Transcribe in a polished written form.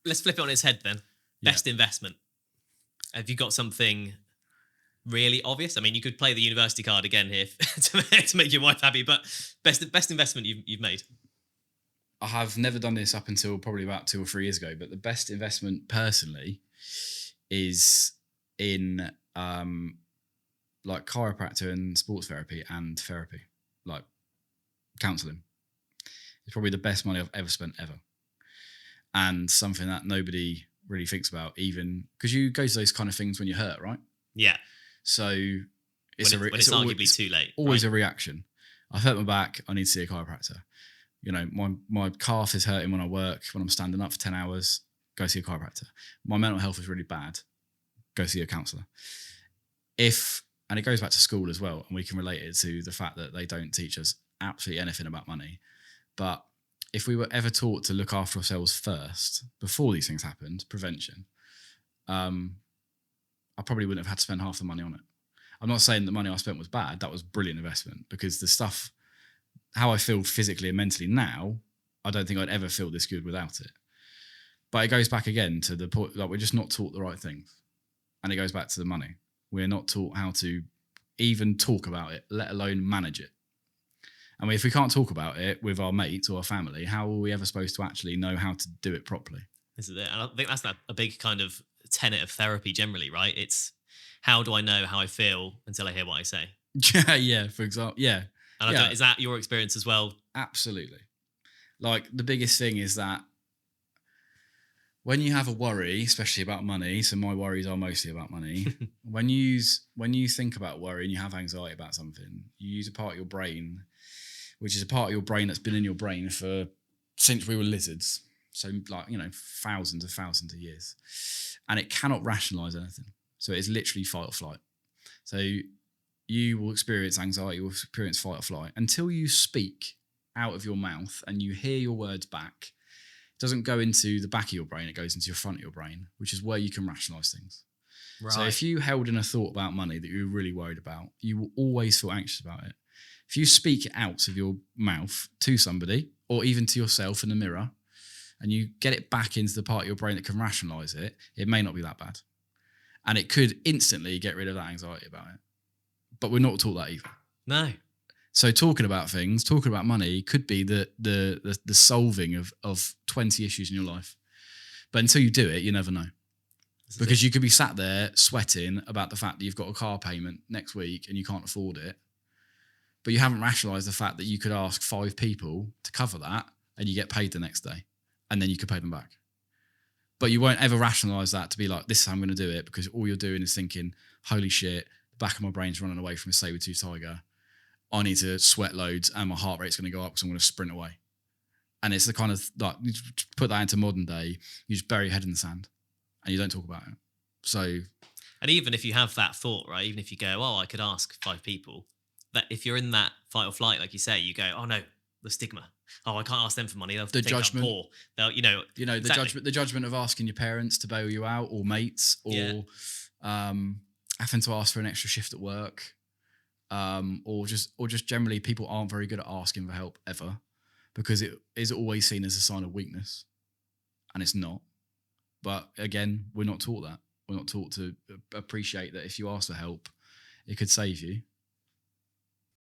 let's flip it on its head then. Best investment. Have you got something really obvious? I mean, you could play the university card again here to make your wife happy, but best investment you've made. I have never done this up until probably about 2 or 3 years ago, but the best investment personally is in like chiropractor and sports therapy and therapy, like counselling. It's probably the best money I've ever spent ever. And something that nobody really thinks about, even because you go to those kind of things when you're hurt, right? Yeah. So when it's arguably too late. Always a reaction. I've hurt my back. I need to see a chiropractor. You know, my calf is hurting when I work, when I'm standing up for 10 hours, go see a chiropractor. My mental health is really bad, go see a counsellor. And it goes back to school as well, and we can relate it to the fact that they don't teach us absolutely anything about money. But if we were ever taught to look after ourselves first, before these things happened, prevention, I probably wouldn't have had to spend half the money on it. I'm not saying the money I spent was bad. That was brilliant investment, because the stuff, how I feel physically and mentally now, I don't think I'd ever feel this good without it. But it goes back again to the point, like, we're just not taught the right things. And it goes back to the money. We're not taught how to even talk about it, let alone manage it. I mean, if we can't talk about it with our mates or our family, how are we ever supposed to actually know how to do it properly? This is it. And I think that's a big kind of tenet of therapy generally, right? It's how do I know how I feel until I hear what I say? Yeah, for example. Yeah. And is that your experience as well? Absolutely. Like, the biggest thing is that when you have a worry, especially about money, so my worries are mostly about money, when you think about worry and you have anxiety about something, you use a part of your brain, which is a part of your brain that's been in your brain since we were lizards. So, like, you know, thousands of years. And it cannot rationalize anything. So it is literally fight or flight. So you will experience anxiety, you will experience fight or flight until you speak out of your mouth and you hear your words back. It doesn't go into the back of your brain, it goes into your front of your brain, which is where you can rationalize things. Right. So if you held in a thought about money that you were really worried about, you will always feel anxious about it. If you speak it out of your mouth to somebody or even to yourself in the mirror and you get it back into the part of your brain that can rationalize it, it may not be that bad. And it could instantly get rid of that anxiety about it. But we're not taught that either. No. So talking about things, talking about money could be the solving of 20 issues in your life. But until you do it, you never know. Because you could be sat there sweating about the fact that you've got a car payment next week and you can't afford it. But you haven't rationalised the fact that you could ask 5 people to cover that and you get paid the next day. And then you could pay them back. But you won't ever rationalise that to be like, this is how I'm going to do it, because all you're doing is thinking, holy shit, the back of my brain's running away from a saber-tooth tiger. I need to sweat loads and my heart rate's going to go up because I'm going to sprint away. And it's the kind of, like, you put that into modern day, you just bury your head in the sand and you don't talk about it. So... And even if you have that thought, right, even if you go, oh, I could ask 5 people, that if you're in that fight or flight, like you say, you go, oh no, the stigma. Oh, I can't ask them for money. They'll think judgment. I'm poor. They'll, exactly. the judgment of asking your parents to bail you out, or mates, or having to ask for an extra shift at work, or just generally people aren't very good at asking for help ever, because it is always seen as a sign of weakness, and it's not. But again, we're not taught that. We're not taught to appreciate that if you ask for help, it could save you.